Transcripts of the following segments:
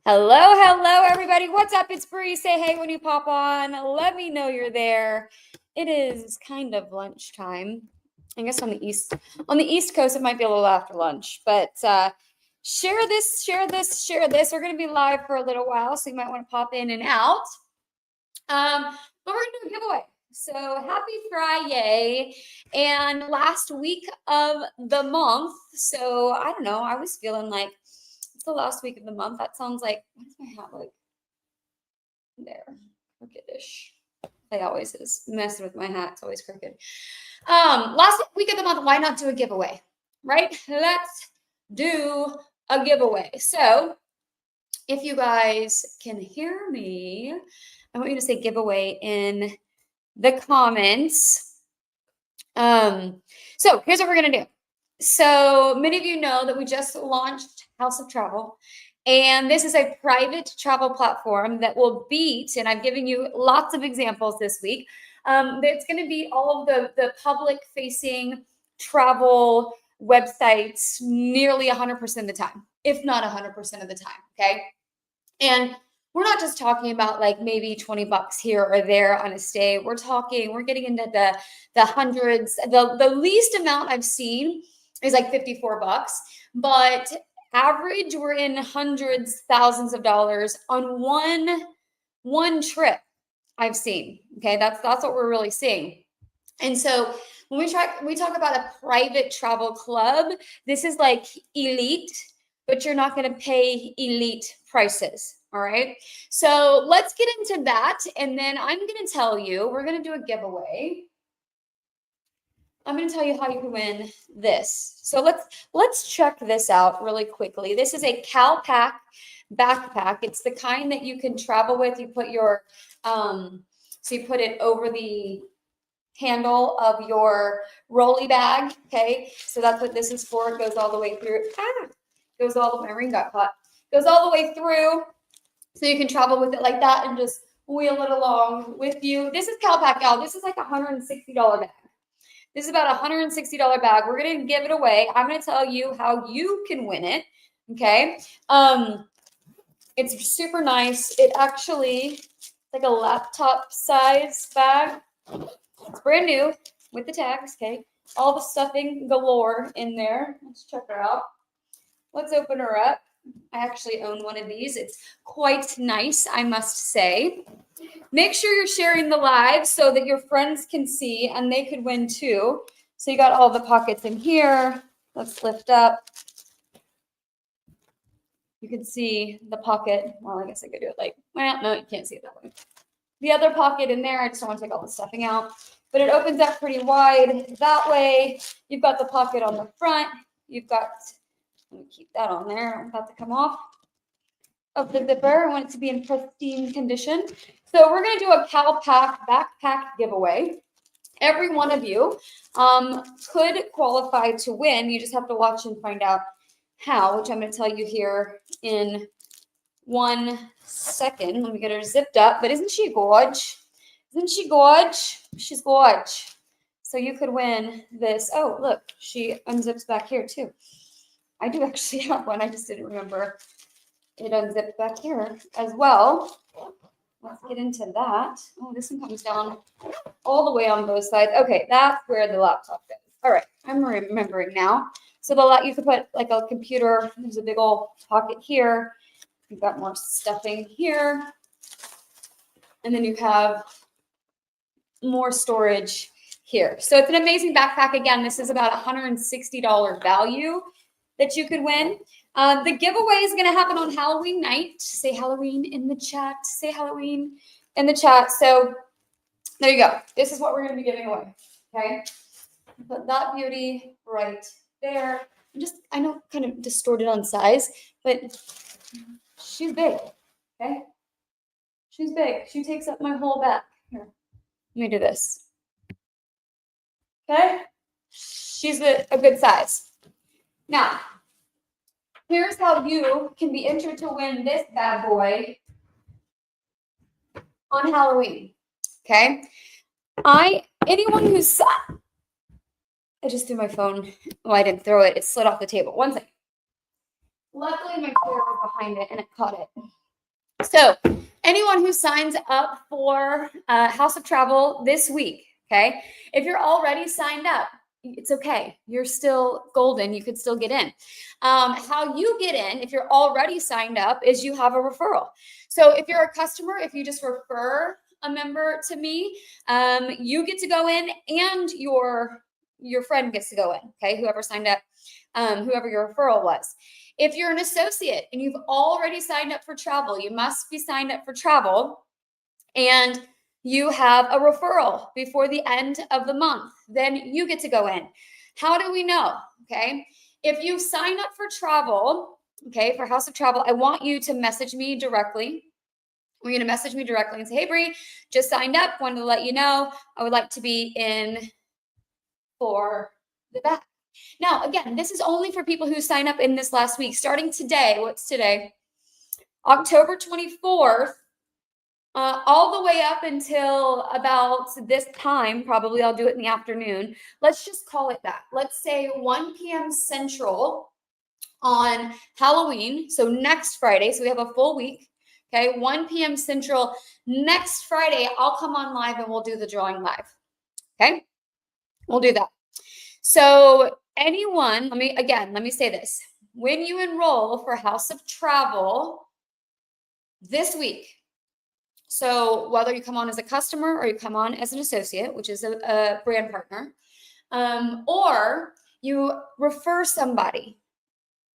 Hello, everybody. What's up? It's Bree. Say hey when you pop on. Let me know you're there. It is kind of lunchtime. I guess on the East Coast, it might be a little after lunch. But share this. We're going to be live for a little while, so you might want to pop in and out. But we're going to do a giveaway. So happy Friday and last week of the month. So I don't know. I was feeling like the last week of the month. That sounds like, what does my hat look? There, crookedish. It always is. Messing with my hat, it's always crooked. Last week of the month, why not do a giveaway? Right? Let's do a giveaway. So if you guys can hear me, I want you to say giveaway in the comments. So here's what we're gonna do. So many of you know that we just launched House of Travel, and this is a private travel platform that will beat, and I've given you lots of examples this week. It's going to be all of the public-facing travel websites nearly 100% of the time, if not 100% of the time, okay? And we're not just talking about like maybe $20 here or there on a stay. We're getting into the hundreds. The least amount I've seen is like $54, but average we're in hundreds, thousands of dollars on one trip I've seen. Okay, that's what we're really seeing. And so when we talk about a private travel club, this is like elite, but you're not going to pay elite prices. All right. So let's get into that. And then I'm going to tell you, we're going to do a giveaway. I'm going to tell you how you can win this. So let's check this out really quickly. This is a CalPak backpack. It's the kind that you can travel with. You put your, so you put it over the handle of your rolly bag. Okay. So that's what this is for. It goes all the way through. My ring got caught. Goes all the way through. So you can travel with it like that and just wheel it along with you. This is CalPak, y'all. This is like a $160 bag. This is about a $160 bag. We're going to give it away. I'm going to tell you how you can win it. Okay. It's super nice. It actually, like a laptop size bag. It's brand new with the tags. Okay. All the stuffing galore in there. Let's check her out. Let's open her up. I actually own one of these. It's quite nice, I must say. Make sure you're sharing the live so that your friends can see and they could win too. So you got all the pockets in here. Let's lift up. You can see the pocket. Well, I guess I could do it like, well, no, you can't see it that way. The other pocket in there, I just don't want to take all the stuffing out. But it opens up pretty wide that way. You've got the pocket on the front. You've got, let me keep that on there. I'm about to come off of the zipper. I want it to be in pristine condition. So we're going to do a CalPak backpack giveaway. Every one of you could qualify to win. You just have to watch and find out how, which I'm going to tell you here in 1 second. Let me get her zipped up. But isn't she gorge? Isn't she gorge? She's gorge. So you could win this. Oh, look, she unzips back here too. I do actually have one. I just didn't remember. It unzipped back here as well. Let's get into that. Oh, this one comes down all the way on both sides. Okay, that's where the laptop goes. All right, I'm remembering now. So you could put like a computer. There's a big old pocket here. You've got more stuffing here. And then you have more storage here. So it's an amazing backpack. Again, this is about $160 value that you could win. The giveaway is going to happen on Halloween night. Say Halloween in the chat. Say Halloween in the chat. So there you go. This is what we're going to be giving away. Okay. Put that beauty right there. I know kind of distorted on size, but she's big. Okay. She's big. She takes up my whole back. Here. Let me do this. Okay. She's a good size. Now, here's how you can be entered to win this bad boy on Halloween. Okay. Anyone who's, I just threw my phone. Oh, I didn't throw it. It slid off the table. 1 second. Luckily, my chair was behind it and it caught it. So anyone who signs up for House of Travel this week, okay, if you're already signed up, it's okay. You're still golden. You could still get in. How you get in, if you're already signed up, is you have a referral. So if you're a customer, if you just refer a member to me, you get to go in, and your friend gets to go in. Okay, whoever signed up, whoever your referral was. If you're an associate and you've already signed up for travel, you must be signed up for travel, and you have a referral before the end of the month, then you get to go in. How do we know? Okay. If you sign up for travel, okay, for House of Travel, I want you to message me directly. We're going to message me directly and say, hey, Bree, just signed up. Wanted to let you know I would like to be in for the bag. Now, again, this is only for people who sign up in this last week. Starting today, what's today? October 24th, all the way up until about this time. Probably I'll do it in the afternoon. Let's just call it that. Let's say 1 p.m. Central on Halloween. So next Friday. So we have a full week. Okay, 1 p.m. Central next Friday. I'll come on live and we'll do the drawing live. Okay, we'll do that. So anyone, let me say this. When you enroll for House of Travel this week, so whether you come on as a customer or you come on as an associate, which is a brand partner, or you refer somebody,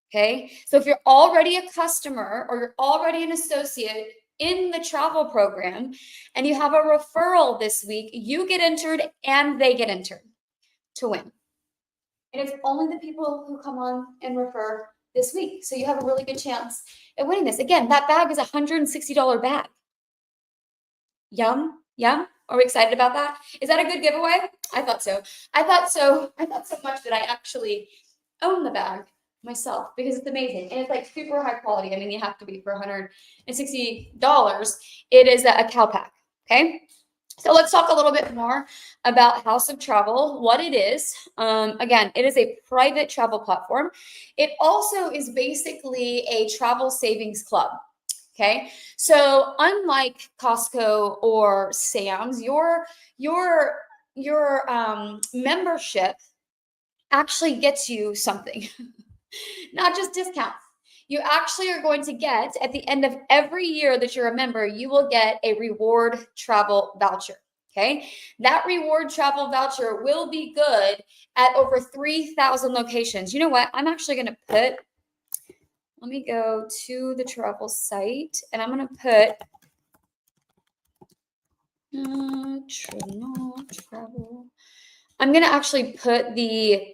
okay? So if you're already a customer or you're already an associate in the travel program and you have a referral this week, you get entered and they get entered to win. And it's only the people who come on and refer this week. So you have a really good chance at winning this. Again, that bag is a $160 bag. Yum, yum. Are we excited about that? Is that a good giveaway? I thought so. I thought so much that I actually own the bag myself because it's amazing. And it's like super high quality. I mean, you have to be for $160. It is a cow pack. Okay. So let's talk a little bit more about House of Travel, what it is. Again, it is a private travel platform. It also is basically a travel savings club. Okay, so unlike Costco or Sam's, your membership actually gets you something, not just discounts. You actually are going to get, at the end of every year that you're a member, you will get a reward travel voucher. Okay, that reward travel voucher will be good at over 3,000 locations. You know what? I'm actually going to put, let me go to the travel site and I'm going to put travel. I'm going to actually put the,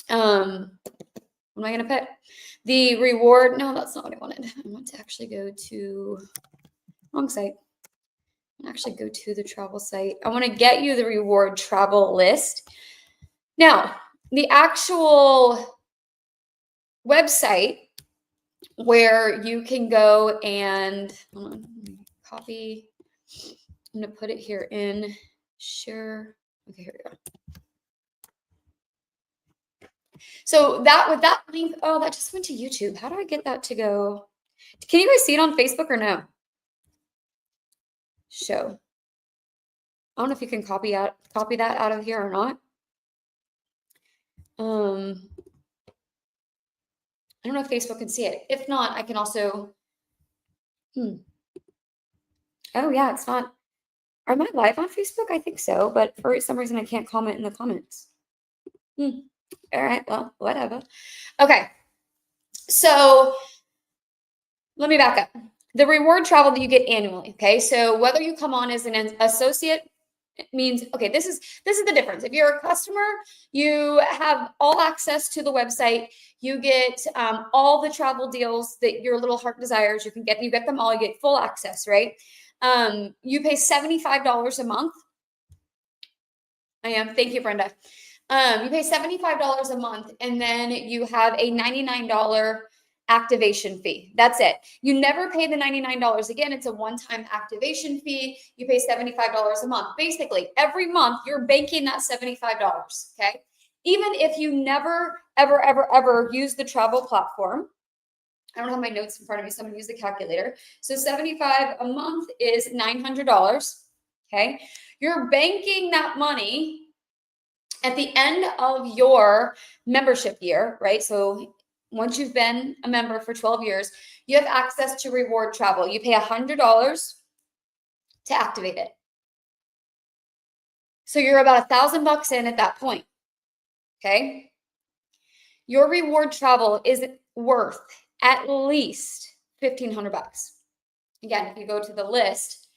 what am I going to put? The reward. No, that's not what I wanted. I want to actually go to, wrong site. Actually go to the travel site. I want to get you the reward travel list. Now, the actual website where you can go and copy. I'm going to put it here in share. Okay, here we go. So that with that link, oh, that just went to YouTube. How do I get that to go? Can you guys see it on Facebook or no? Show. I don't know if you can copy that out of here or not. I don't know if Facebook can see it. If not, I can also. Oh yeah, it's not. Am I live on Facebook? I think so, but for some reason I can't comment in the comments. All right, well, whatever. Okay, so let me back up. The reward travel that you get annually. Okay, so whether you come on as an associate, it means, okay, this is the difference. If you're a customer, you have all access to the website. You get all the travel deals that your little heart desires. You get them all. You get full access, right? You pay $75 a month. Thank you, Brenda. You pay $75 a month, and then you have a $99 activation fee. That's it. You never pay the $99 again. It's a one-time activation fee. You pay $75 a month. Basically, every month you're banking that $75. Okay. Even if you never, ever, ever, ever use the travel platform, I don't have my notes in front of me, so I'm gonna use the calculator. So 75 a month is $900. Okay. You're banking that money at the end of your membership year, right? So once you've been a member for 12 years, you have access to reward travel. You pay $100 to activate it. So you're about $1,000 in at that point. Okay. Your reward travel is worth at least $1,500. Again, if you go to the list,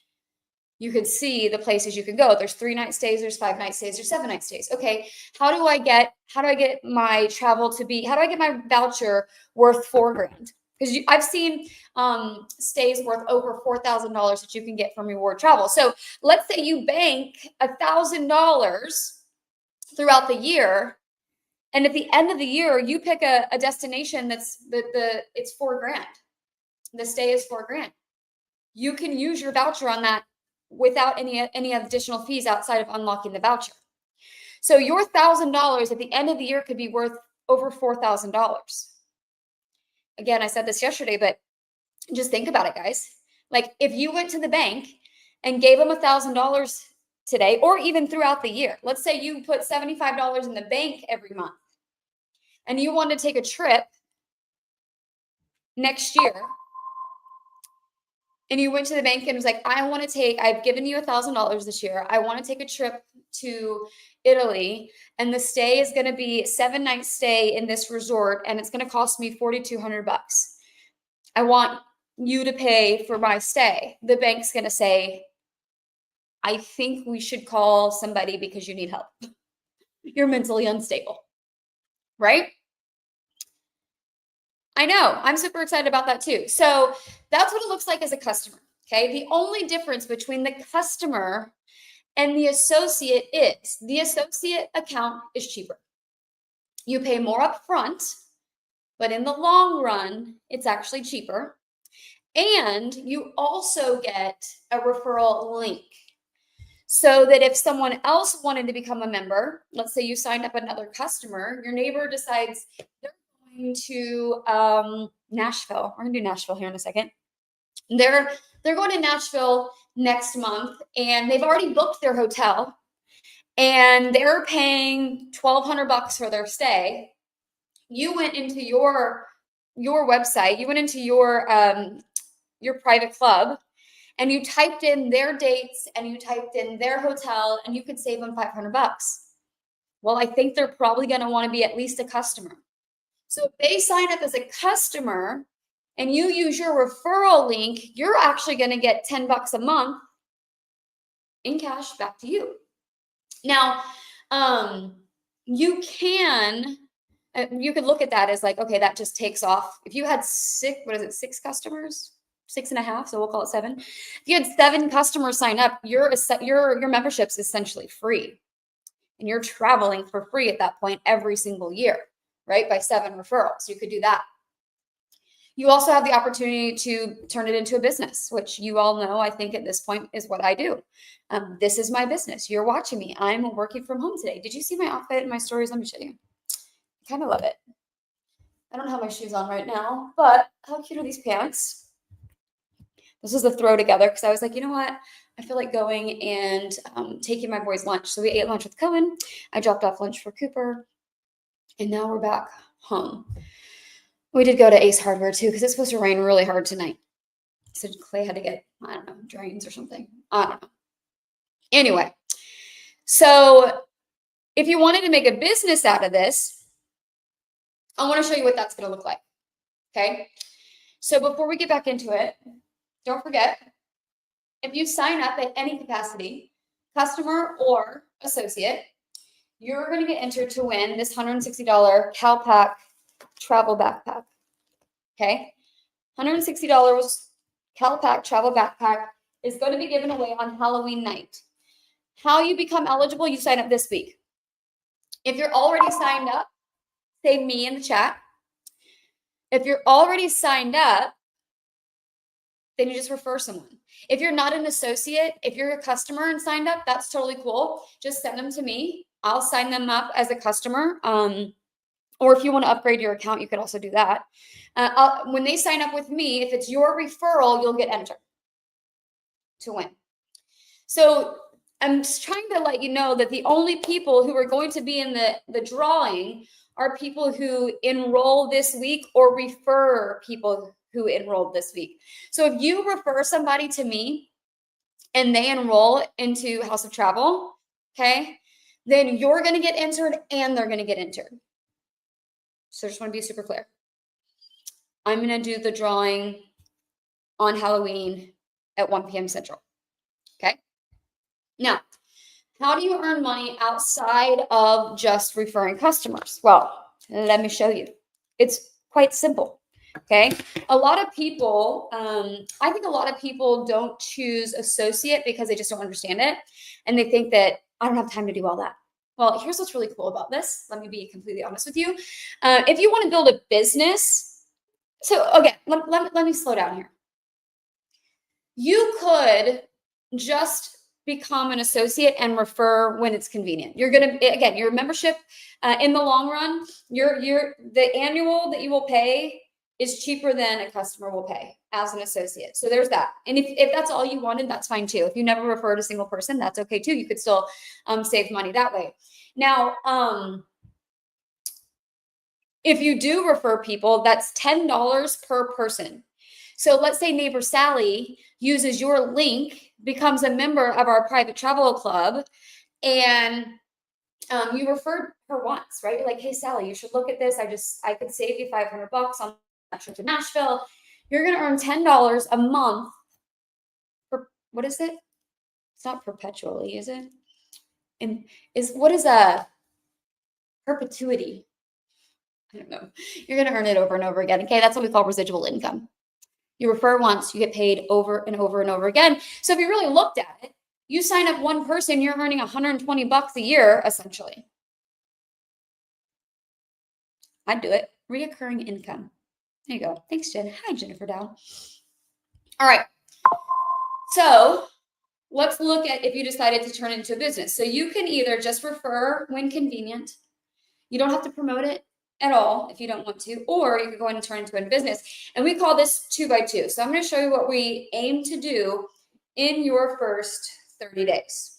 you could see the places you can go. There's 3-night stays, there's 5-night stays, there's 7-night stays. Okay, how do I get my travel to be, how do I get my voucher worth $4,000? Because I've seen stays worth over $4,000 that you can get from reward travel. So let's say you bank $1,000 throughout the year, and at the end of the year, you pick a destination that's it's $4,000. The stay is $4,000. You can use your voucher on that without any additional fees outside of unlocking the voucher. So your $1,000 at the end of the year could be worth over $4,000. Again, I said this yesterday, but just think about it, guys. Like if you went to the bank and gave them $1,000 today, or even throughout the year, let's say you put $75 in the bank every month and you want to take a trip next year, and you went to the bank and was like, I've given you $1,000 this year. I want to take a trip to Italy, and the stay is going to be a 7-night stay in this resort, and it's going to cost me $4,200. I want you to pay for my stay. The bank's going to say, I think we should call somebody because you need help. You're mentally unstable, right? I know. I'm super excited about that too. So that's what it looks like as a customer. Okay. The only difference between the customer and the associate is the associate account is cheaper. You pay more upfront, but in the long run, it's actually cheaper. And you also get a referral link. So that if someone else wanted to become a member, let's say you signed up another customer, your neighbor decides they're going to Nashville. We're gonna do Nashville here in a second. They're going to Nashville next month, and they've already booked their hotel, and they're paying $1,200 for their stay. You went into your website, you went into your private club, and you typed in their dates and you typed in their hotel, and you could save them $500. Well, I think they're probably going to want to be at least a customer. So if they sign up as a customer and you use your referral link, you're actually going to get $10 a month in cash back to you. Now, you could look at that as like, okay, that just takes off. If you had 6 customers, 6.5, so we'll call it 7. If you had 7 customers sign up, your membership's essentially free, and you're traveling for free at that point every single year, right? By 7 referrals, you could do that. You also have the opportunity to turn it into a business, which you all know, I think at this point, is what I do. This is my business. You're watching me. I'm working from home today. Did you see my outfit in my stories? Let me show you. I kind of love it. I don't have my shoes on right now, but how cute are these pants? This was a throw together because I was like, you know what? I feel like going and taking my boys lunch. So we ate lunch with Cohen. I dropped off lunch for Cooper. And now we're back home. We did go to Ace Hardware too because it's supposed to rain really hard tonight. So Clay had to get, I don't know, drains or something. I don't know. Anyway, so if you wanted to make a business out of this, I want to show you what that's going to look like. Okay. So before we get back into it, don't forget, if you sign up at any capacity, customer or associate, you're going to get entered to win this $160 CalPak travel backpack. Okay. $160 CalPak travel backpack is going to be given away on Halloween night. How you become eligible, you sign up this week. If you're already signed up, say me in the chat. If you're already signed up, then you just refer someone. If you're not an associate, if you're a customer and signed up, that's totally cool. Just send them to me. I'll sign them up as a customer. Or if you want to upgrade your account, you could also do that. When they sign up with me, if it's your referral, you'll get entered to win. So I'm just trying to let you know that the only people who are going to be in the drawing are people who enroll this week or refer people who enrolled this week. So if you refer somebody to me and they enroll into House of Travel, okay, then you're going to get entered and they're going to get entered. So I just want to be super clear. I'm going to do the drawing on Halloween at 1 p.m. Central. Okay. Now, how do you earn money outside of just referring customers? Well, let me show you. It's quite simple. Okay. A lot of people, I think a lot of people don't choose associate because they just don't understand it. And they think that I don't have time to do all that. Well, here's what's really cool about this. Let me be completely honest with you. If you want to build a business, so again, let me slow down here. You could just become an associate and refer when it's convenient. You're going to, again, your membership in the long run, the annual that you will pay is cheaper than a customer will pay as an associate. So there's that. And if that's all you wanted, that's fine too. If you never referred a single person, that's okay too. You could still save money that way. Now, if you do refer people, that's $10 per person. So let's say neighbor Sally uses your link, becomes a member of our private travel club, and you referred her once, right? You're like, hey, Sally, you should look at this. I could save you $500 on that trip to Nashville. You're going to earn $10 a month. What is it? It's not perpetually, is it? And what is a perpetuity? I don't know. You're going to earn it over and over again. Okay, that's what we call residual income. You refer once, you get paid over and over and over again. So if you really looked at it, you sign up one person, you're earning $120 a year, essentially. I'd do it. Reoccurring income. There you go. Thanks, Jen. Hi, Jennifer Dow. All right. So let's look at if you decided to turn it into a business. So you can either just refer when convenient. You don't have to promote it at all if you don't want to, or you could go in and turn it into a business. And we call this 2x2. So I'm going to show you what we aim to do in your first 30 days.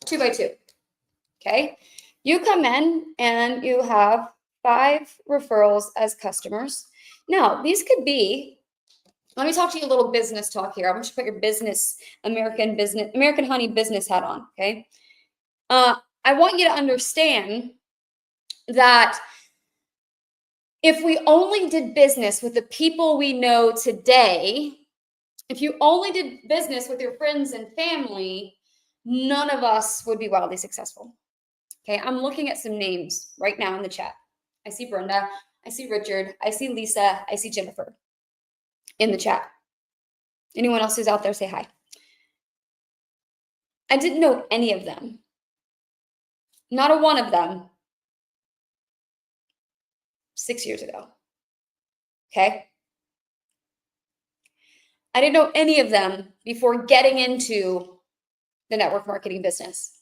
2x2. Okay. You come in and you have 5 referrals as customers. Now, these could be, let me talk to you a little business talk here. I want you to put your American Honey business hat on. Okay. I want you to understand that if we only did business with the people we know today, if you only did business with your friends and family, none of us would be wildly successful. Okay, I'm looking at some names right now in the chat. I see Brenda, I see Richard, I see Lisa, I see Jennifer in the chat. Anyone else who's out there, say hi. I didn't know any of them. Not a one of them 6 years ago. Okay. I didn't know any of them before getting into the network marketing business.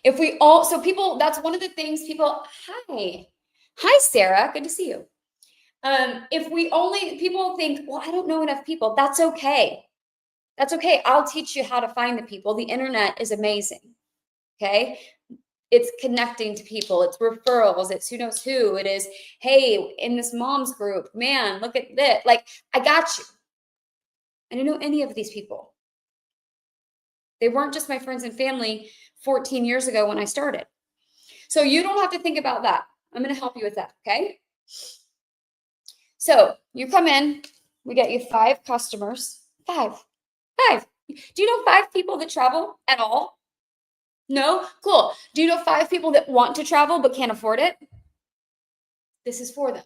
So people, that's one of the things people, hi, Sarah, good to see you. People think, well, I don't know enough people. That's okay. That's okay. I'll teach you how to find the people. The internet is amazing. Okay. It's connecting to people. It's referrals. It's who knows who. It is, hey, in this mom's group, man, look at this. Like, I got you. I didn't know any of these people. They weren't just my friends and family 14 years ago when I started. So you don't have to think about that. I'm going to help you with that, okay? So you come in, we get you 5 customers. 5. Do you know 5 people that travel at all? No? Cool. Do you know 5 people that want to travel but can't afford it? This is for them.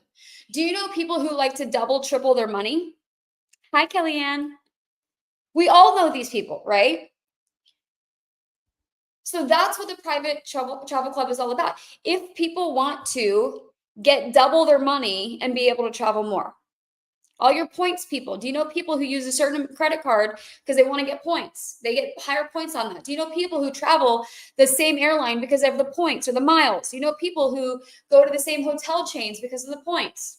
Do you know people who like to double, triple their money? Hi, Kellyanne. We all know these people, right? So that's what the private travel club is all about. If people want to get double their money and be able to travel more. All your points people. Do you know people who use a certain credit card because they want to get points? They get higher points on that. Do you know people who travel the same airline because of the points or the miles? You know people who go to the same hotel chains because of the points.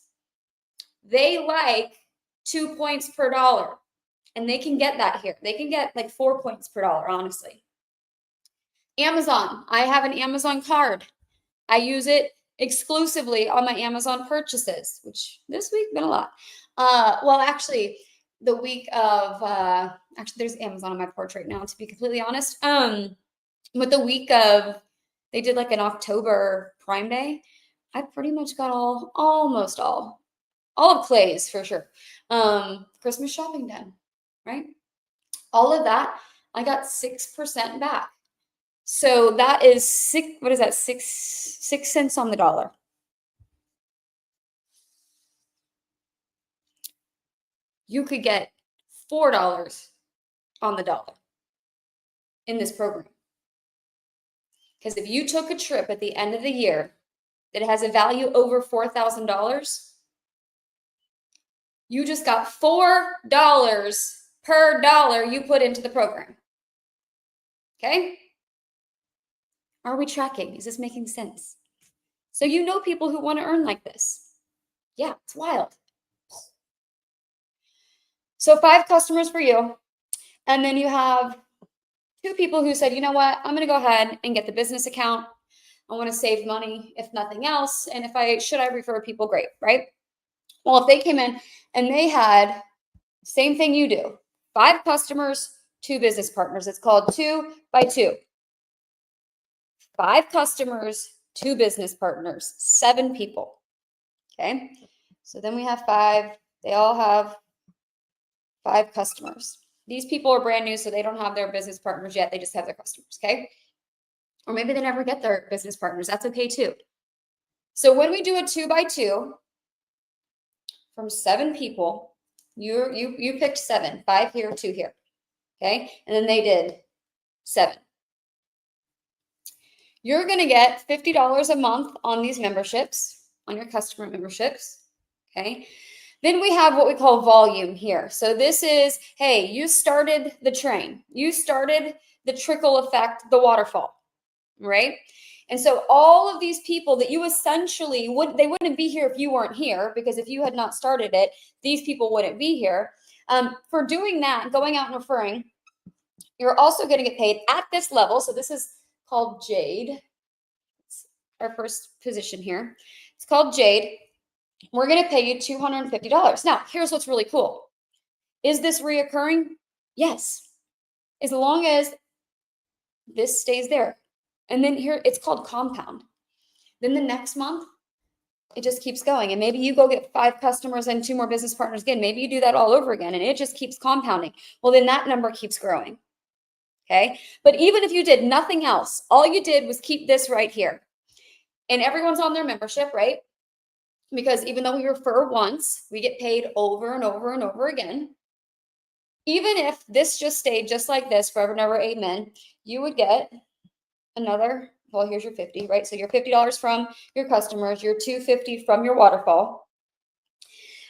They like 2 points per dollar, and they can get that here. They can get like 4 points per dollar, honestly. Amazon. I have an Amazon card. I use it exclusively on my Amazon purchases, which this week been a lot. Well, actually, the week of actually there's Amazon on my porch right now, to be completely honest. But the week of they did like an October Prime Day, I pretty much got almost all of Clay's for sure. Christmas shopping done, right? All of that, I got 6% back. So that is what is that? 6 cents on the dollar. You could get $4 on the dollar in this program. Because if you took a trip at the end of the year that has a value over $4,000, you just got $4 per dollar you put into the program. Okay? Are we tracking? Is this making sense? So you know people who want to earn like this. Yeah, it's wild. So 5 customers for you. And then you have 2 people who said, you know what, I'm going to go ahead and get the business account. I want to save money, if nothing else. And if I refer people, great, right? Well, if they came in and they had same thing you do, 5 customers, 2 business partners. It's called 2 by 2. 5 customers, 2 business partners, 7 people. Okay. So then we have 5. They all have 5 customers. These people are brand new, so they don't have their business partners yet. They just have their customers. Okay. Or maybe they never get their business partners. That's okay too. So when we do a 2 by 2 from 7 people, you picked 7, 5 here, 2 here. Okay. And then they did 7. You're going to get $50 a month on these memberships, on your customer memberships. Okay. Then we have what we call volume here. So this is, hey, you started the train. You started the trickle effect, the waterfall, right? And so all of these people that you essentially they wouldn't be here if you weren't here, because if you had not started it, these people wouldn't be here. For doing that, going out and referring, you're also going to get paid at this level. So this is called Jade. It's our first position here. It's called Jade. We're going to pay you $250. Now, here's what's really cool. Is this reoccurring? Yes. As long as this stays there. And then here, it's called compound. Then the next month, it just keeps going. And maybe you go get 5 customers and 2 more business partners again. Maybe you do that all over again, and it just keeps compounding. Well, then that number keeps growing. Okay. But even if you did nothing else, all you did was keep this right here. And everyone's on their membership, right? Because even though we refer once, we get paid over and over and over again. Even if this just stayed just like this forever and ever, amen, you would get another, well, here's your 50, right? So your $50 from your customers, your $250 from your waterfall.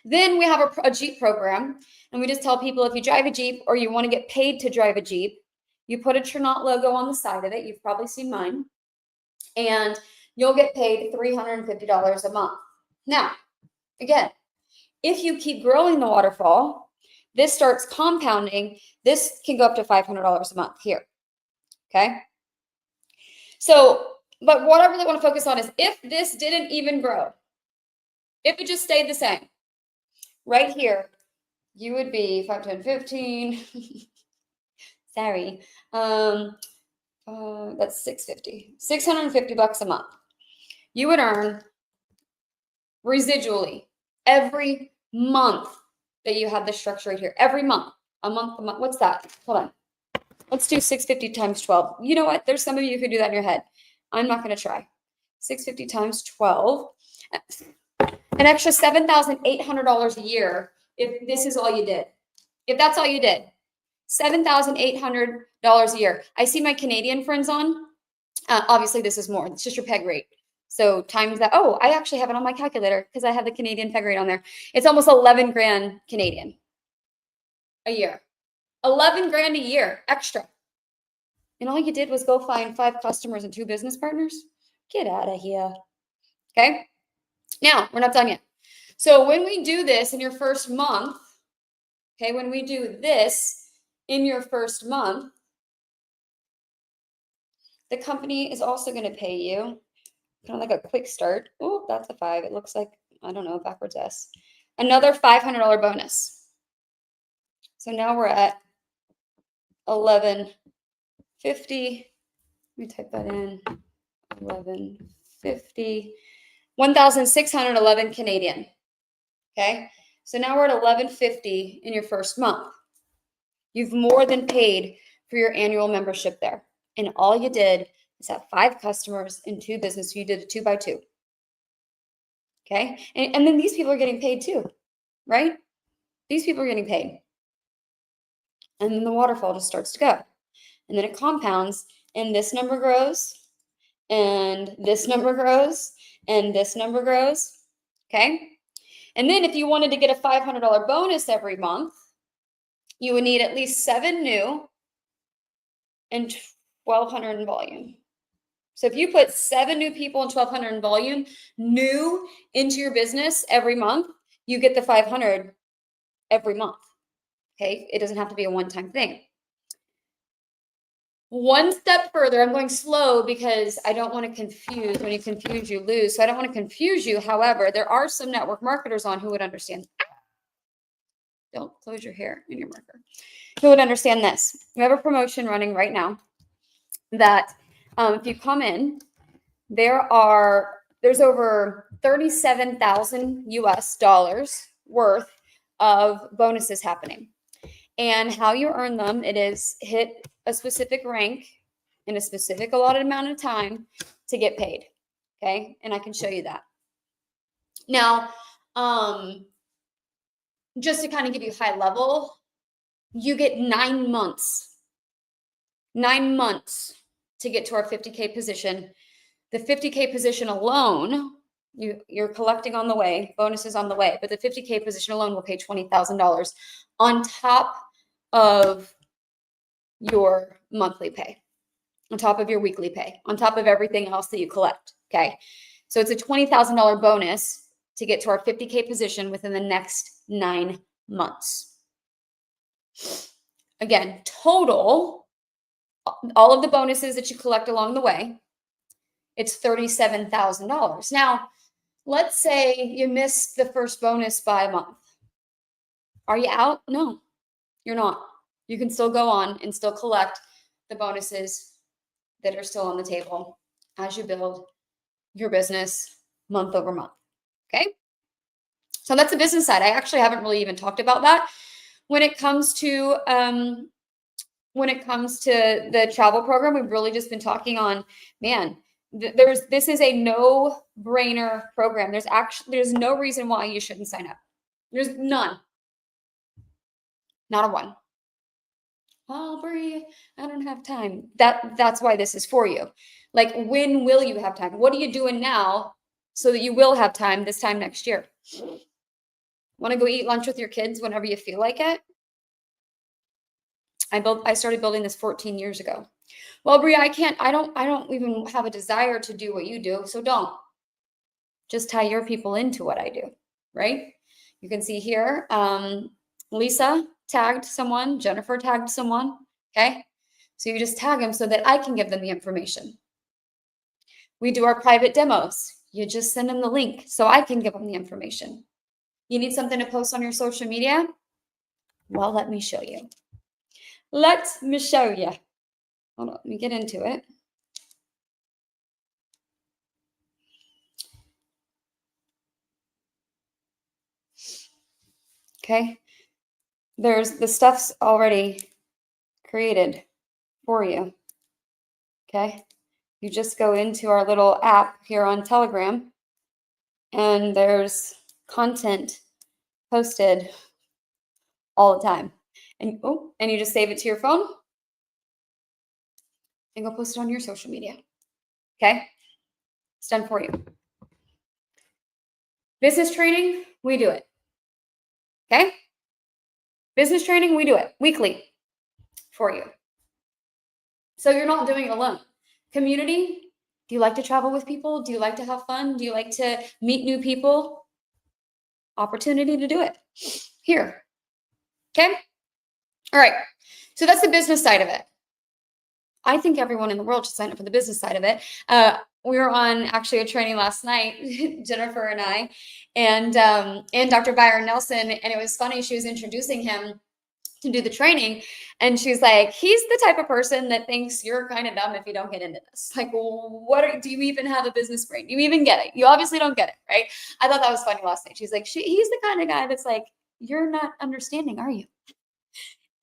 Then we have a Jeep program, and we just tell people if you drive a Jeep or you want to get paid to drive a Jeep, you put a Trinot logo on the side of it. You've probably seen mine. And you'll get paid $350 a month. Now, again, if you keep growing the waterfall, this starts compounding. This can go up to $500 a month here. Okay. So, but what I really want to focus on is if this didn't even grow, if it just stayed the same, right here, you would be 5, 10, 15. Sorry. That's $650 a month. You would earn residually every month that you have this structure right here. Every month, a month. What's that? Hold on. Let's do 650 times 12. You know what? There's some of you who could do that in your head. I'm not going to try. 650 times 12. An extra $7,800 a year if this is all you did. If that's all you did. $7,800 a year. I see my Canadian friends on. Obviously, this is more. It's just your peg rate. So times that, oh, I actually have it on my calculator because I have the Canadian peg rate on there. It's almost 11 grand Canadian a year. 11 grand a year extra. And all you did was go find 5 customers and 2 business partners? Get out of here. Okay. Now, we're not done yet. So when we do this in your first month, okay, when we do this in your first month, the company is also going to pay you kind of like a quick start. Oh, that's a 5. It looks like, I don't know, backwards S. Another $500 bonus. So now we're at 1150. Let me type that in. 1150. 1,611 Canadian. Okay. So now we're at 1150 in your first month. You've more than paid for your annual membership there. And all you did is have 5 customers and 2 business. You did a 2 by 2. Okay. And then these people are getting paid too, right? These people are getting paid. And then the waterfall just starts to go. And then it compounds, and this number grows, and this number grows, and this number grows. Okay. And then if you wanted to get a $500 bonus every month, you would need at least 7 new and 1,200 in volume. So if you put 7 new people and 1,200 in volume new into your business every month, you get the 500 every month. Okay. It doesn't have to be a one-time thing. One step further, I'm going slow because I don't want to confuse. When you confuse, you lose. So I don't want to confuse you. However, there are some network marketers on who would understand. Don't close your hair in your marker. Who would understand this? We have a promotion running right now that if you come in, there's over 37,000 US dollars worth of bonuses happening. And how you earn them, it is hit a specific rank in a specific allotted amount of time to get paid. Okay. And I can show you that. Now, just to kind of give you high level, you get 9 months. 9 months to get to our 50K position. The 50K position alone, you're collecting on the way, bonuses on the way, but the 50K position alone will pay $20,000 on top of your monthly pay, on top of your weekly pay, on top of everything else that you collect. Okay. So it's a $20,000 bonus to get to our 50K position within the next 9 months. Again, total, all of the bonuses that you collect along the way, it's $37,000. Now, let's say you missed the first bonus by a month. Are you out? No, you're not. You can still go on and still collect the bonuses that are still on the table as you build your business month over month. Okay. So that's the business side. I actually haven't really even talked about that. When it comes to the travel program, we've really just been talking on, man, this is a no-brainer program. There's no reason why you shouldn't sign up. There's none. Not a one. Oh, Brie, I don't have time. That's why this is for you. Like, when will you have time? What are you doing now so that you will have time this time next year? Want to go eat lunch with your kids whenever you feel like it? I started building this 14 years ago. Well, Brie, I don't even have a desire to do what you do, so don't. Just tie your people into what I do, right? You can see here, Lisa tagged someone, Jennifer tagged someone, okay? So you just tag them so that I can give them the information. We do our private demos. You just send them the link so I can give them the information. You need something to post on your social media? Well, let me show you. Let me show you. Hold on, let me get into it. Okay. The stuff's already created for you. Okay. You just go into our little app here on Telegram, and there's content posted all the time. And you just save it to your phone and go post it on your social media. Okay. It's done for you. Business training, we do it. Okay? Business training, we do it weekly for you. So you're not doing it alone. Community, do you like to travel with people? Do you like to have fun? Do you like to meet new people? Opportunity to do it here. Okay? All right. So that's the business side of it. I think everyone in the world should sign up for the business side of it. We were on actually a training last night, Jennifer and I, and Dr. Byron Nelson, and it was funny. She was introducing him to do the training, and she's like, he's the type of person that thinks you're kind of dumb if you don't get into this. Like, well, do you even have a business brain? Do you even get it? You obviously don't get it, right? I thought that was funny last night. She's like, he's the kind of guy that's like, you're not understanding, are you?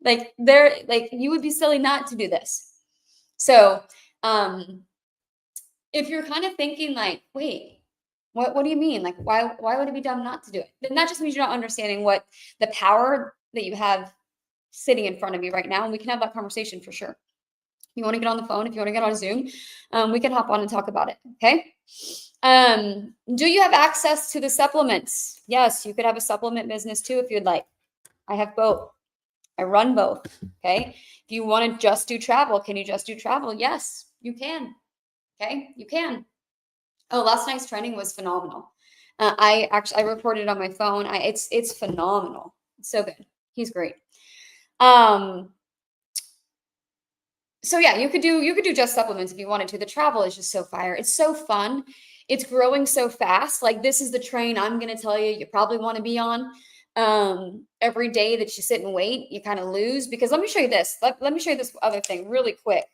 Like, you would be silly not to do this. So, if you're kind of thinking like, wait, what do you mean? Like, why would it be dumb not to do it? Then that just means you're not understanding what the power that you have sitting in front of you right now. And we can have that conversation for sure. If you want to get on the phone, if you want to get on Zoom, we can hop on and talk about it. Okay. Do you have access to the supplements? Yes, you could have a supplement business too if you'd like. I have both. I run both. Okay. If you want to just do travel, can you just do travel? Yes, you can. Okay, you can. Oh, last night's training was phenomenal. I recorded it on my phone. It's phenomenal. It's so good. He's great. So yeah, you could do just supplements if you wanted to. The travel is just so fire. It's so fun. It's growing so fast. Like, this is the train I'm going to tell you probably want to be on. Every day that you sit and wait, you kind of lose. Because let me show you this. Let me show you this other thing really quick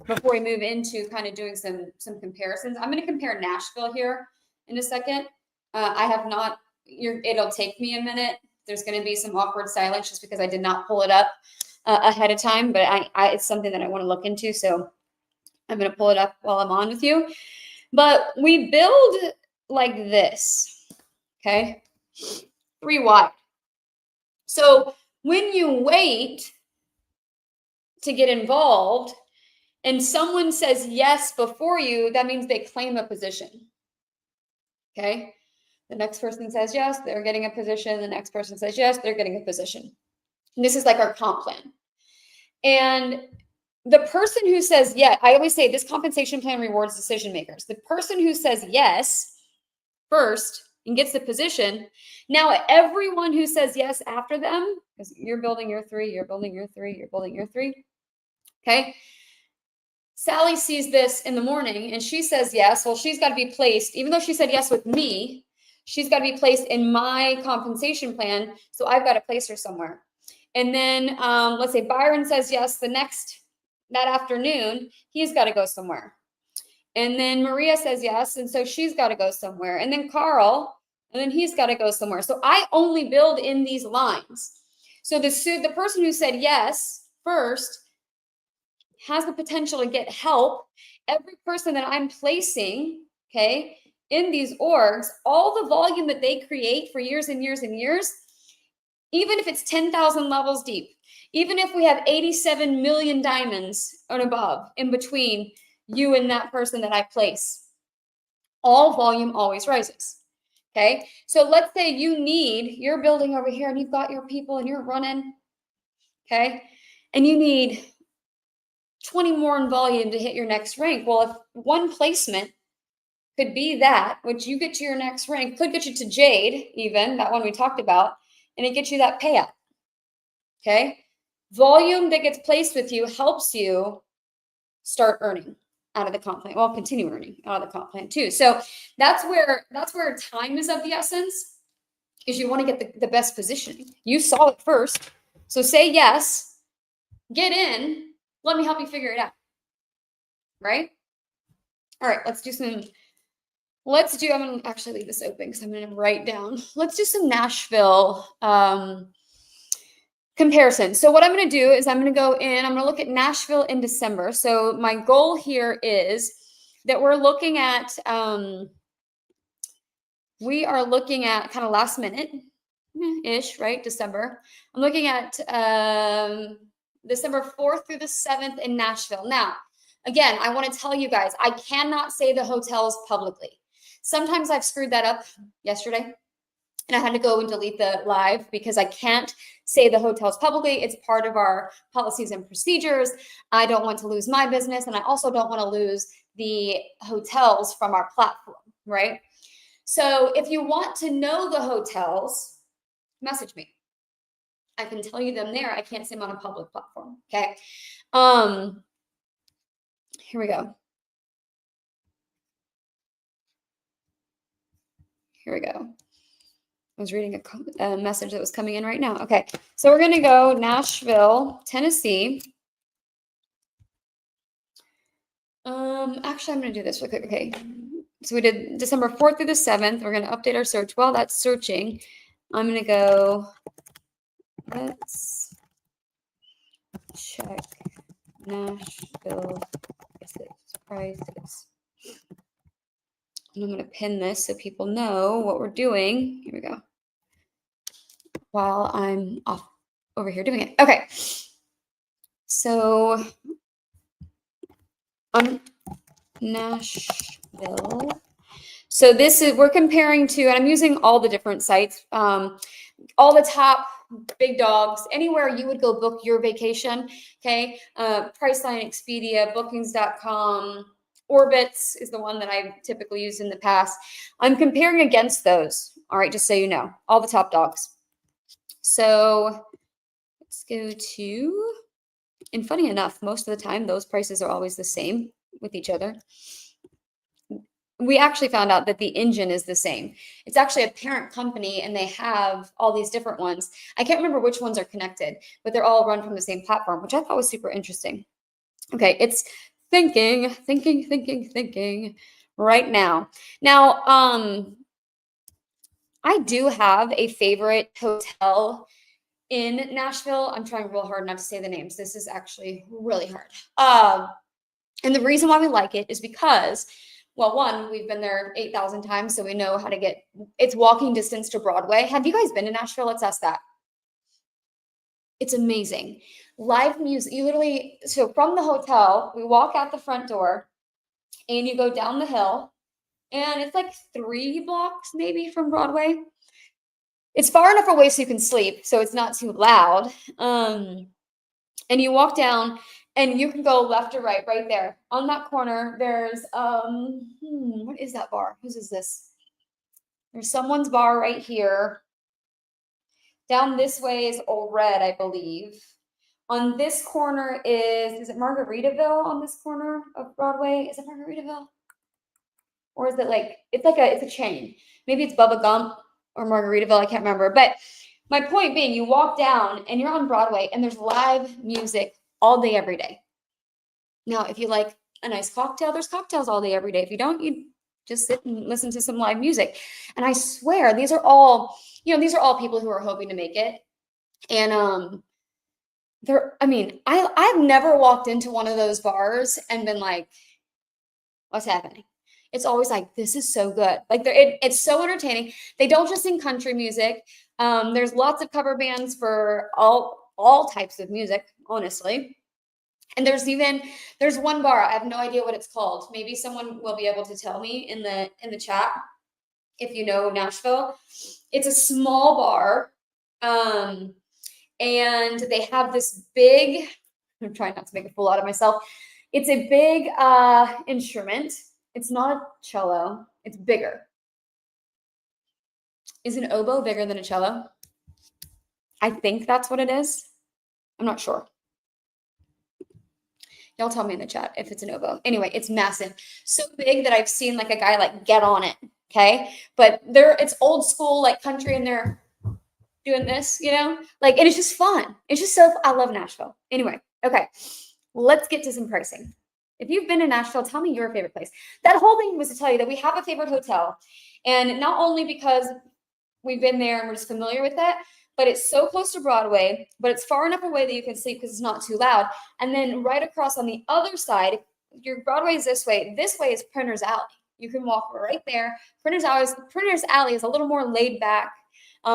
before we move into kind of doing some comparisons. I'm going to compare Nashville here in a second. I have not, it'll take me a minute. There's going to be some awkward silence just because I did not pull it up ahead of time, but it's something that I want to look into. So I'm going to pull it up while I'm on with you. But we build like this, okay? 3 wide. So when you wait to get involved and someone says yes before you, that means they claim a position. Okay. The next person says yes, they're getting a position. The next person says yes, they're getting a position. And this is like our comp plan. And the person who says yes, I always say this compensation plan rewards decision makers. The person who says yes first and gets the position, now everyone who says yes after them, because you're building your 3, you're building your 3, you're building your 3. Okay. Sally sees this in the morning and she says yes. Well, she's got to be placed, even though she said yes with me, she's got to be placed in my compensation plan. So I've got to place her somewhere. And then let's say Byron says yes that afternoon, he's got to go somewhere. And then Maria says yes. And so she's got to go somewhere. And then Carl, and then he's got to go somewhere. So I only build in these lines. So the person who said yes first has the potential to get help. Every person that I'm placing, okay, in these orgs, all the volume that they create for years and years and years, even if it's 10,000 levels deep, even if we have 87 million diamonds and above in between you and that person that I place, all volume always rises. Okay. So let's say you're building over here and you've got your people and you're running. Okay. And you need 20 more in volume to hit your next rank. Well, if one placement could be that, which you get to your next rank, could get you to Jade, even that one we talked about, and it gets you that payout. Okay. Volume that gets placed with you helps you start earning out of the comp plan. Well, continue earning out of the comp plan too. So that's where time is of the essence, is you want to get the best positioning. You saw it first. So say yes, get in, let me help you figure it out. Right? All right, I'm going to actually leave this open because I'm going to write down. Let's do some Nashville comparison. So what I'm going to do is I'm going to go in, I'm going to look at Nashville in December. So my goal here is that we're looking at, we are looking at kind of last minute-ish, right? December. I'm looking at December 4th through the 7th in Nashville. Now, Again, I want to tell you guys, I cannot say the hotels publicly. Sometimes I've screwed that up yesterday and I had to go and delete the live because I can't say the hotels publicly. It's part of our policies and procedures. I don't want to lose my business, and I also don't want to lose the hotels from our platform, right? So if you want to know the hotels, message me. I can tell you them there. I can't say them on a public platform. Okay. Here we go. Here we go. I was reading a message that was coming in right now. Okay. So we're going to go Nashville, Tennessee. Actually, I'm going to do this real quick. Okay. So we did December 4th through the 7th. We're going to update our search. While that's searching, I'm going to go, let's check Nashville prices. And I'm going to pin this so people know what we're doing. Here we go. While I'm off over here doing it. Okay. So Nashville. So this is, we're comparing to, and I'm using all the different sites, all the top big dogs, anywhere you would go book your vacation. Okay. Priceline, Expedia, bookings.com, Orbitz is the one that I've typically used in the past. I'm comparing against those. All right. Just so you know, all the top dogs. So let's go to, and funny enough, most of the time, those prices are always the same with each other. We actually found out that the engine is the same. It's actually a parent company and they have all these different ones. I can't remember which ones are connected, but they're all run from the same platform, which I thought was super interesting. Okay, it's thinking right now. Now, I do have a favorite hotel in Nashville. I'm trying real hard not to say the names. This is actually really hard. And the reason why we like it is because, well, one, we've been there 8,000 times, so we know how to get, it's walking distance to Broadway. Have you guys been to Nashville? Let's ask that. It's amazing. Live music, you literally, so from the hotel, we walk out the front door and you go down the hill, and it's like 3 blocks maybe from Broadway. It's far enough away so you can sleep, so it's not too loud. And you walk down and you can go left or right there. On that corner, there's, what is that bar? Whose is this? There's someone's bar right here. Down this way is Old Red, I believe. On this corner is it Margaritaville on this corner of Broadway? Is it Margaritaville? Or is it like, it's a chain. Maybe it's Bubba Gump or Margaritaville, I can't remember. But my point being, you walk down and you're on Broadway and there's live music all day, every day. Now, if you like a nice cocktail, there's cocktails all day, every day. If you don't, you just sit and listen to some live music. And I swear, these are all people who are hoping to make it. And I've never walked into one of those bars and been like, what's happening? It's always like, this is so good. Like it's so entertaining. They don't just sing country music. There's lots of cover bands for all types of music, honestly. And there's one bar. I have no idea what it's called. Maybe someone will be able to tell me in the chat if you know Nashville. It's a small bar. And they have this big, I'm trying not to make a fool out of myself. It's a big instrument. It's not a cello. It's bigger. Is an oboe bigger than a cello? I think that's what it is. I'm not sure. Y'all tell me in the chat if it's an oboe. Anyway, it's massive. So big that I've seen like a guy like get on it. Okay. But it's old school, like country, and they're doing this, like, and it's just fun. It's just I love Nashville. Anyway. Okay. Let's get to some pricing. If you've been to Nashville, tell me your favorite place. That whole thing was to tell you that we have a favorite hotel. And not only because we've been there and we're just familiar with it, but it's so close to Broadway, but it's far enough away that you can sleep because it's not too loud. And then right across on the other side, your Broadway is this way. This way is Printer's Alley. You can walk right there. Printer's Alley is a little more laid back.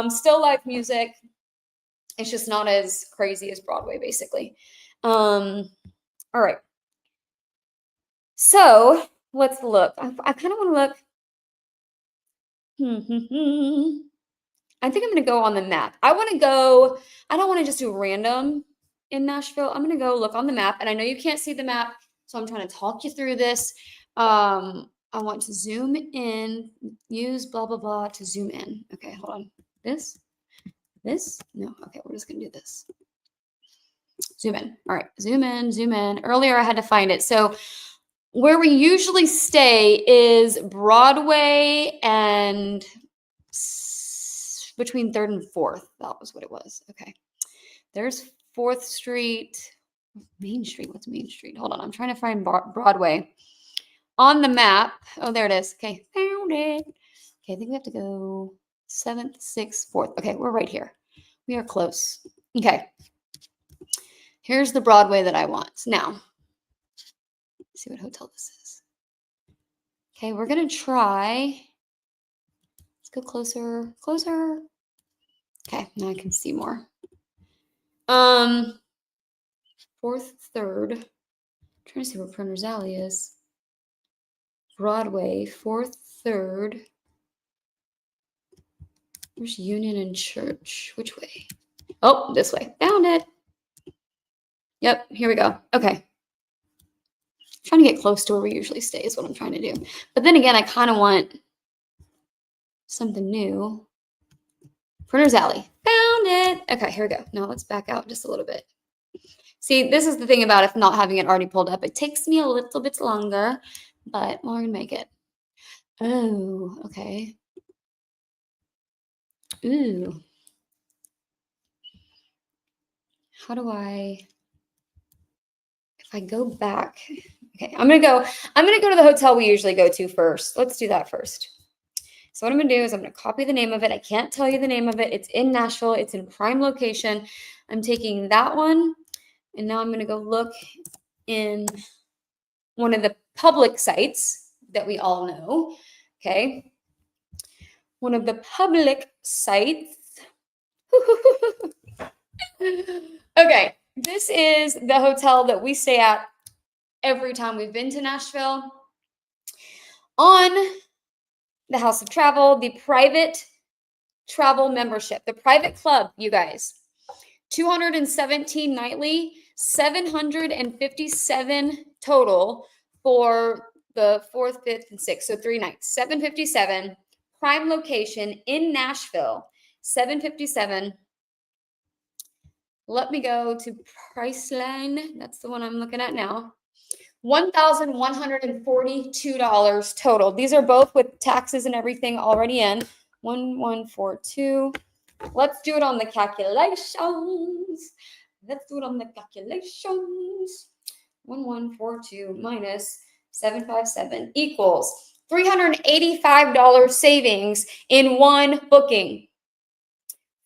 Still live music. It's just not as crazy as Broadway, basically. All right. So let's look. I kind of want to look. I think I'm going to go on the map. I want to go, I don't want to just do random in Nashville. I'm going to go look on the map. And I know you can't see the map, so I'm trying to talk you through this. I want to zoom in, use blah, blah, blah to zoom in. Okay, hold on. This? No. Okay, we're just going to do this. Zoom in. All right, zoom in, zoom in. Earlier I had to find it. So where we usually stay is Broadway and between 3rd and 4th. That was what it was. Okay. There's 4th Street. Main Street. What's Main Street? Hold on. I'm trying to find Broadway on the map. Oh, there it is. Okay. Found it. Okay. I think we have to go 7th, 6th, 4th. Okay. We're right here. We are close. Okay. Here's the Broadway that I want. Now, let's see what hotel this is. Okay. We're going to try. Let's go closer. Closer. Okay. Now I can see more. 4th, 3rd. I'm trying to see where Printer's Alley is. Broadway, 4th, 3rd. Where's Union and Church? Which way? Oh, this way. Found it. Yep, here we go. Okay. Trying to get close to where we usually stay is what I'm trying to do. But then again, I kind of want something new. Printer's Alley. Found it. Okay, here we go. Now let's back out just a little bit. See, this is the thing about if not having it already pulled up. It takes me a little bit longer, but we're going to make it. Oh, okay. Ooh. How do I, if I go back, okay, I'm going to go to the hotel we usually go to first. Let's do that first. So what I'm going to do is I'm going to copy the name of it. I can't tell you the name of it. It's in Nashville. It's in prime location. I'm taking that one. And now I'm going to go look in one of the public sites that we all know. Okay. One of the public sites. Okay. This is the hotel that we stay at every time we've been to Nashville. On the House of Travel, the private travel membership, the private club, you guys. 217 nightly, 757 total for the 4th, 5th, and 6th. So 3 nights. 757, prime location in Nashville. 757. Let me go to Priceline. That's the one I'm looking at now. $1,142 total. These are both with taxes and everything already in. 1142. Let's do it on the calculations. 1142 minus 757 equals $385 savings in one booking.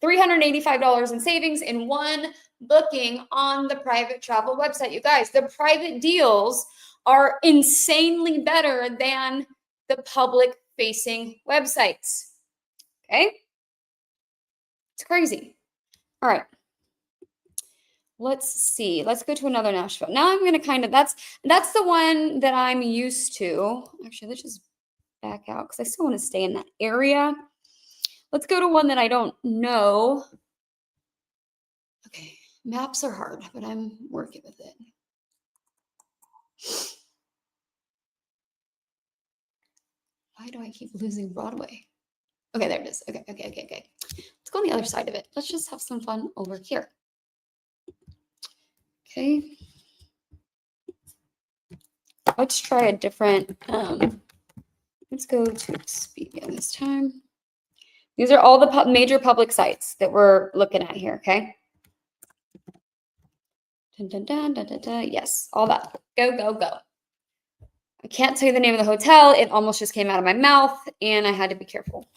$385 in savings in one booking on the private travel website. You guys, the private deals are insanely better than the public facing websites. Okay. It's crazy. All right. Let's see. Let's go to another Nashville. Now I'm going to kind of, that's the one that I'm used to. Actually, let's just back out because I still want to stay in that area. Let's go to one that I don't know. Okay. Maps are hard, but I'm working with it. Why do I keep losing Broadway? Okay, there it is. Okay. Let's go on the other side of it. Let's just have some fun over here. Okay. Let's try a different, let's go to Expedia this time. These are all the major public sites that we're looking at here, okay? Dun, dun, dun, dun, dun, dun. Yes, all that. Go, go, go. I can't tell you the name of the hotel. It almost just came out of my mouth, and I had to be careful.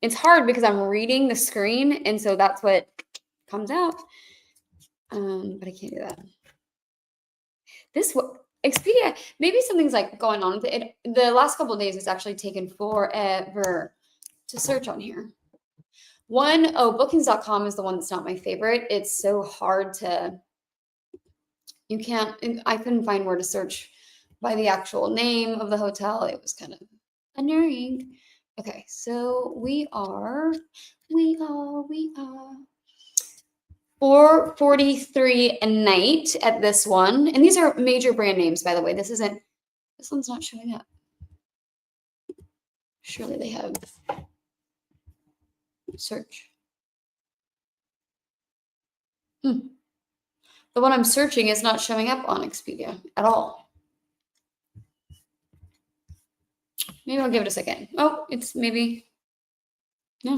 It's hard because I'm reading the screen, and so that's what comes out. But I can't do that. This Expedia, maybe something's like going on with it. The last couple of days, it's actually taken forever to search on here. Bookings.com is the one that's not my favorite. It's so hard to, You can't, I couldn't find where to search by the actual name of the hotel. It was kind of annoying. Okay, so we are 443 a night at this one. And these are major brand names, by the way. This one's not showing up. Surely they have search. The one I'm searching is not showing up on Expedia at all. Maybe I'll give it a second. Oh, it's maybe, no.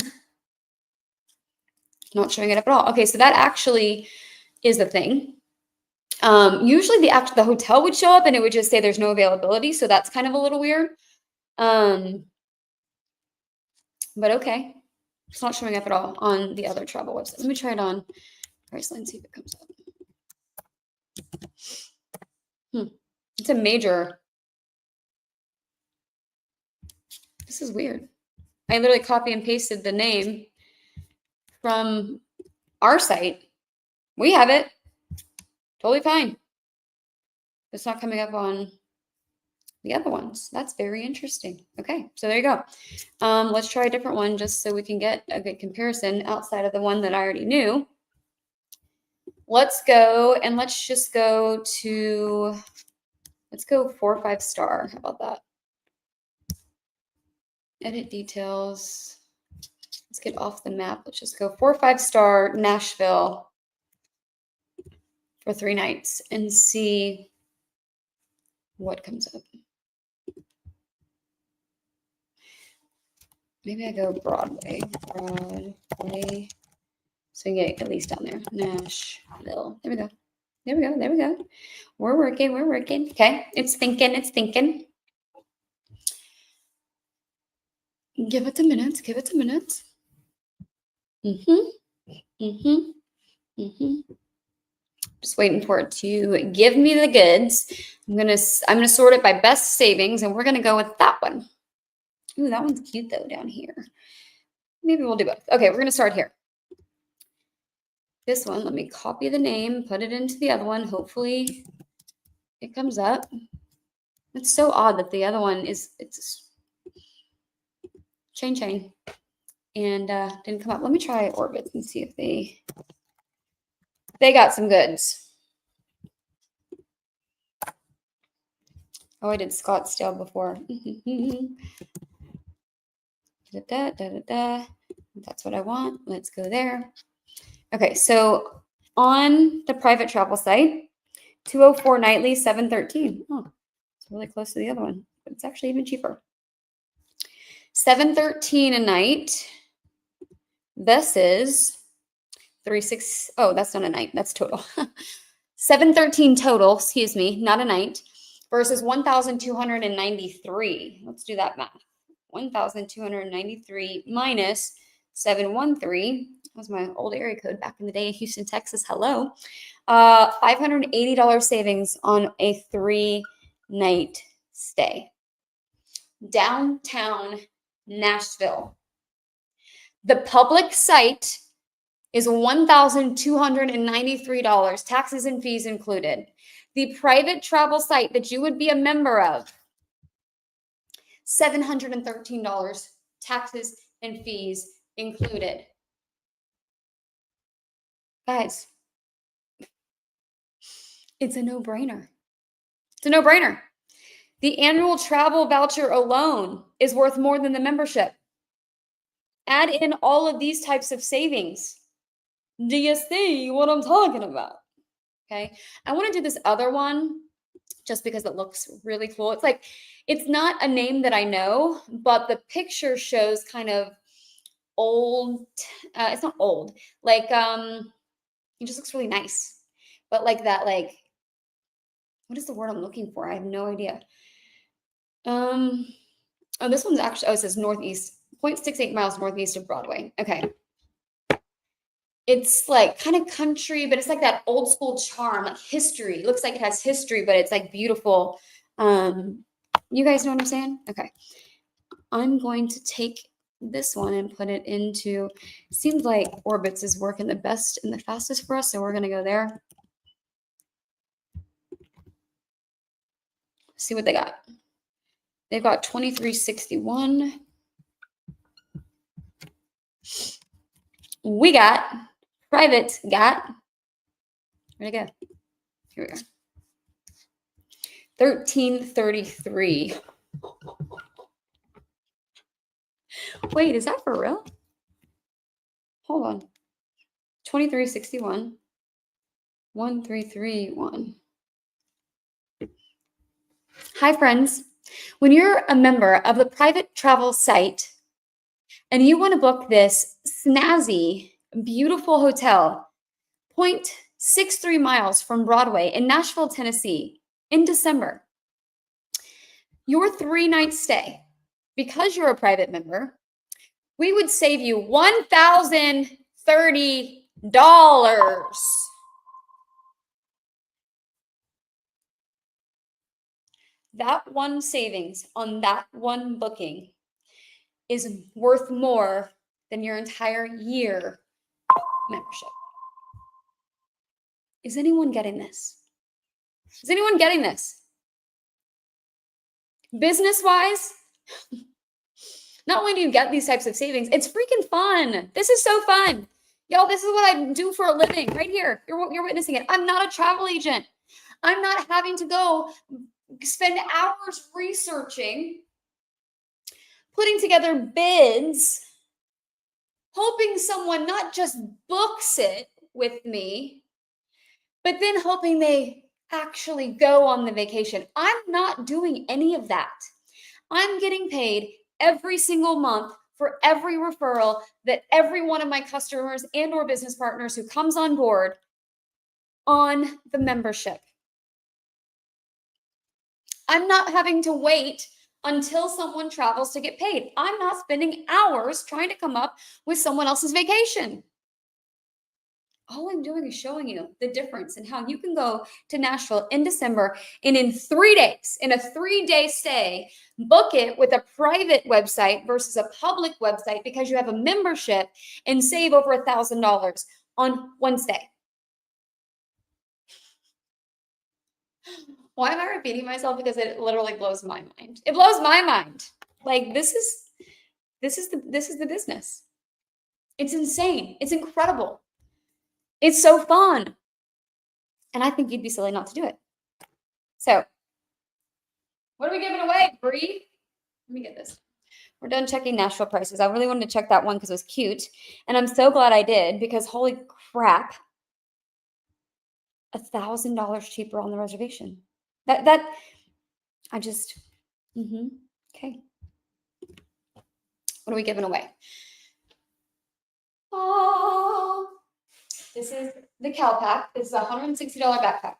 Not showing it up at all. Okay, so that actually is the thing. Usually the hotel would show up and it would just say there's no availability. So that's kind of a little weird. But okay. It's not showing up at all on the other travel website. Let me try it on Priceline, see if it comes up. It's a major. This is weird. I literally copy and pasted the name from our site. We have it. Totally fine. It's not coming up on the other ones. That's very interesting. Okay, so there you go. Let's try a different one just so we can get a good comparison outside of the one that I already knew. Let's go and let's just go to, let's go 4 or 5 star. How about that? Edit details. Let's get off the map. Let's just go 4 or 5 star Nashville for 3 nights and see what comes up. Maybe I go Broadway. So you get at least down there. Nashville. There we go. There we go. There we go. We're working. We're working. Okay. It's thinking. It's thinking. Give it a minute. Give it a minute. Just waiting for it to give me the goods. I'm gonna sort it by best savings, and we're gonna go with that one. Ooh, that one's cute though down here. Maybe we'll do both. Okay, we're gonna start here. This one, let me copy the name, put it into the other one. Hopefully it comes up. It's so odd that the other one it's chain and didn't come up. Let me try Orbitz and see if they got some goods. Oh, I did Scottsdale before. That's what I want. Let's go there. Okay, so on the private travel site, 204 nightly, 713. Oh, it's really close to the other one, but it's actually even cheaper. 713 a night. This is 36. Oh, that's not a night. That's total. 713 total, excuse me, not a night, versus 1,293. Let's do that math. 1,293 minus 713. That was my old area code back in the day in Houston, Texas. Hello. $580 savings on a 3-night stay. Downtown Nashville. The public site is $1,293, taxes and fees included. The private travel site that you would be a member of, $713, taxes and fees included. Guys, it's a no-brainer. It's a no-brainer. The annual travel voucher alone is worth more than the membership. Add in all of these types of savings. Do you see what I'm talking about? Okay. I want to do this other one just because it looks really cool. It's like, it's not a name that I know, but the picture shows kind of old. It's not old. Like, it just looks really nice. But like that, like, what is the word I'm looking for? I have no idea. Oh, this one's actually, it says northeast, 0.68 miles northeast of Broadway. Okay. It's like kind of country, but it's like that old school charm, like history. It looks like it has history, but it's like beautiful. You guys know what I'm saying? Okay. I'm going to take this one and put it into, seems like Orbitz is working the best and the fastest for us. So we're going to go there. see what they got. They've got 2361. We got private where'd it go? Here we go. 1333. Wait, is that for real? Hold on. 2361. 1331. Hi, friends. When you're a member of the private travel site and you want to book this snazzy, beautiful hotel 0.63 miles from Broadway in Nashville, Tennessee in December, your 3-night stay, because you're a private member, we would save you $1,030. That one savings on that one booking is worth more than your entire year membership. Is anyone getting this? Is anyone getting this? Business-wise, not only do you get these types of savings, it's freaking fun. This is so fun. Y'all, this is what I do for a living right here. You're witnessing it. I'm not a travel agent. I'm not having to go spend hours researching, putting together bids, hoping someone not just books it with me, but then hoping they actually go on the vacation. I'm not doing any of that. I'm getting paid every single month for every referral that every one of my customers and or business partners who comes on board on the membership. I'm not having to wait until someone travels to get paid. I'm not spending hours trying to come up with someone else's vacation. All I'm doing is showing you the difference in how you can go to Nashville in December and in 3 days, in a 3-day stay, book it with a private website versus a public website because you have a membership and save over $1,000 on one stay. Why am I repeating myself? Because it literally blows my mind. It blows my mind. Like this is the business. It's insane. It's incredible. It's so fun. And I think you'd be silly not to do it. So, what are we giving away, Bree? Let me get this. We're done checking Nashville prices. I really wanted to check that one because it was cute. And I'm so glad I did because holy crap, $1,000 cheaper on the reservation. Okay. What are we giving away? Oh, this is the CalPak. This is a $160 backpack.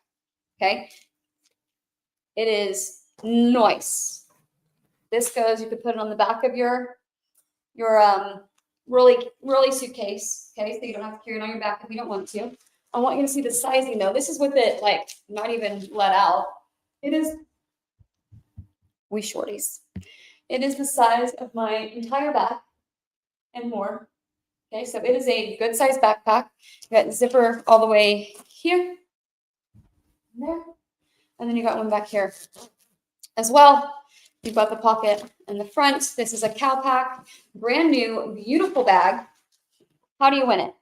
Okay. It is nice. This goes, you could put it on the back of your rolly suitcase. Okay. So you don't have to carry it on your back if you don't want to. I want you to see the sizing though. This is with it like not even let out. It is we shorties. It is the size of my entire back and more. Okay, so it is a good size backpack. You got zipper all the way here, there, and then you got one back here as well. You've got the pocket in the front. This is a CalPak, brand new, beautiful bag. How do you win it?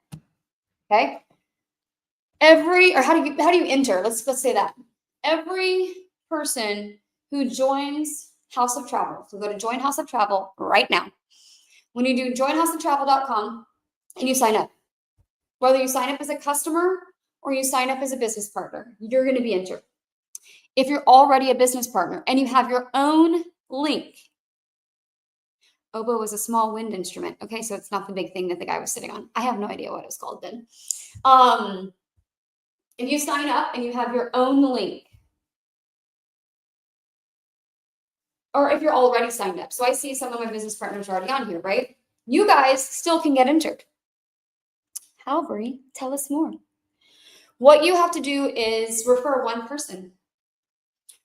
Okay. How do you enter? Let's say that. Every person who joins House of Travel, so go to Join House of Travel right now. When you do joinhouseoftravel.com and you sign up, whether you sign up as a customer or you sign up as a business partner, you're going to be entered. If you're already a business partner and you have your own link, oboe is a small wind instrument. Okay, so it's not the big thing that the guy was sitting on. I have no idea what it was called then. If you sign up and you have your own link, or if you're already signed up. So I see some of my business partners are already on here, right? You guys still can get entered. How, Bree? Tell us more. What you have to do is refer one person.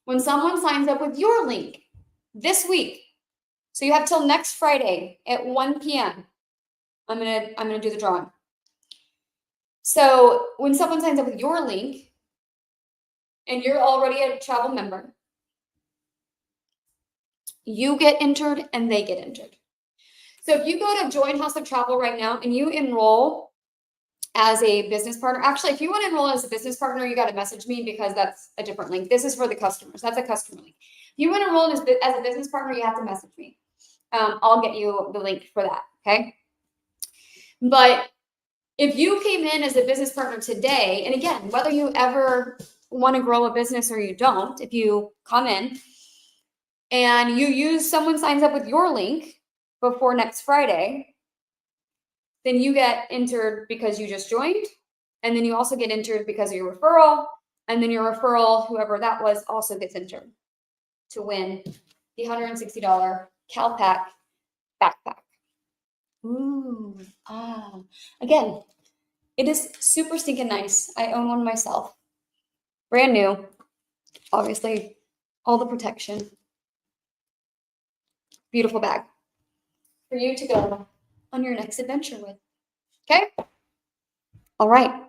When someone signs up with your link this week, so you have till next Friday at 1 p.m. I'm gonna do the drawing. So when someone signs up with your link and you're already a travel member, You get entered and they get entered. So if you go to Join House of Travel right now and you enroll as a business partner, actually, if you want to enroll as a business partner, you got to message me because that's a different link. This is for the customers. That's a customer link. If you want to enroll as a business partner, you have to message me. I'll get you the link for that. Okay. But if you came in as a business partner today, and again, whether you ever want to grow a business or you don't, if you come in and someone signs up with your link before next Friday, then you get entered because you just joined. And then you also get entered because of your referral. And then your referral, whoever that was, also gets entered to win the $160 CalPak backpack. Ooh, again, it is super stinking nice. I own one myself. Brand new. Obviously, all the protection. Beautiful bag for you to go on your next adventure with. Okay? All right.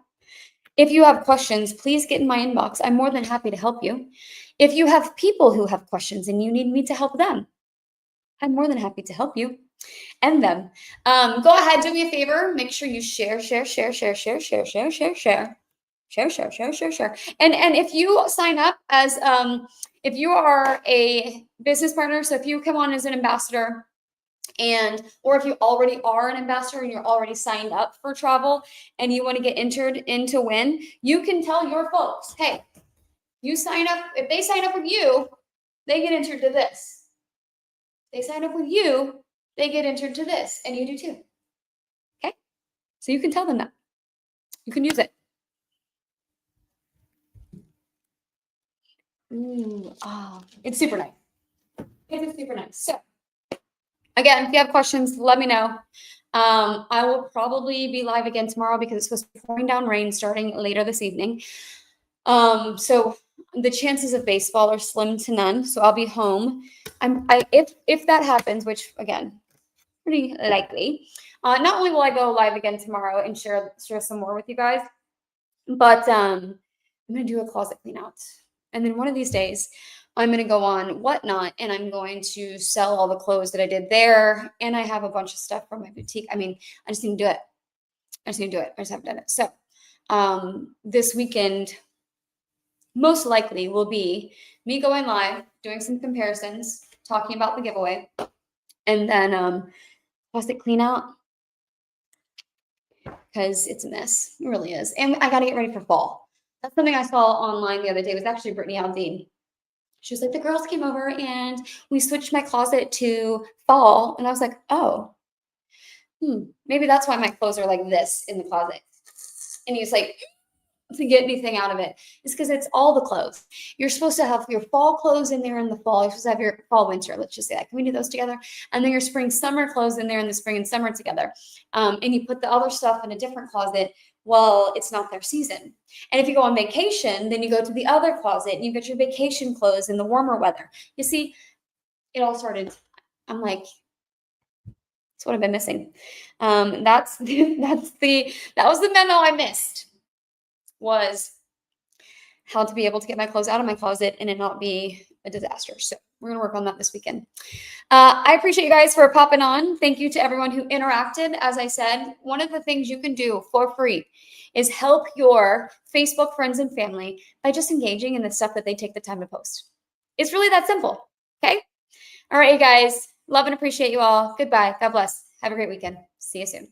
If you have questions, please get in my inbox. I'm more than happy to help you. If you have people who have questions and you need me to help them, I'm more than happy to help you and them. Go ahead, do me a favor. Make sure you share. And if you sign up as, if you are a business partner, so if you come on as an ambassador, or if you already are an ambassador and you're already signed up for travel and you want to get entered into win, you can tell your folks, hey, you sign up. If they sign up with you, they get entered to this. They sign up with you, they get entered to this, and you do too. Okay? So you can tell them that. You can use it. Ooh, it's super nice. It is super nice. So again, if you have questions, let me know. I will probably be live again tomorrow because it's supposed to be pouring down rain starting later this evening. So the chances of baseball are slim to none. So I'll be home. If that happens, which again, pretty likely. Not only will I go live again tomorrow and share some more with you guys, but I'm gonna do a closet clean out, and then one of these days I'm going to go on Whatnot and I'm going to sell all the clothes that I did there. And I have a bunch of stuff from my boutique. I mean, I just need to do it. I just haven't done it. So this weekend, most likely will be me going live, doing some comparisons, talking about the giveaway, and then closet clean out because it's a mess. It really is. And I got to get ready for fall. That's something I saw online the other day. It was actually Brittany Aldean. She was like, the girls came over and we switched my closet to fall. And I was like, oh, maybe that's why my clothes are like this in the closet. And he's like, to get anything out of it. It's because it's all the clothes. You're supposed to have your fall clothes in there in the fall. You're supposed to have your fall, winter. Let's just say that. Can we do those together? And then your spring, summer clothes in there in the spring and summer together. And you put the other stuff in a different closet. Well, it's not their season. And if you go on vacation, then you go to the other closet and you get your vacation clothes in the warmer weather. You see, it all started. I'm like, that's what I've been missing. That was the memo I missed, was how to be able to get my clothes out of my closet and it not be a disaster. So we're going to work on that this weekend. I appreciate you guys for popping on. Thank you to everyone who interacted. As I said, one of the things you can do for free is help your Facebook friends and family by just engaging in the stuff that they take the time to post. It's really that simple. Okay. All right, you guys. Love and appreciate you all. Goodbye. God bless. Have a great weekend. See you soon.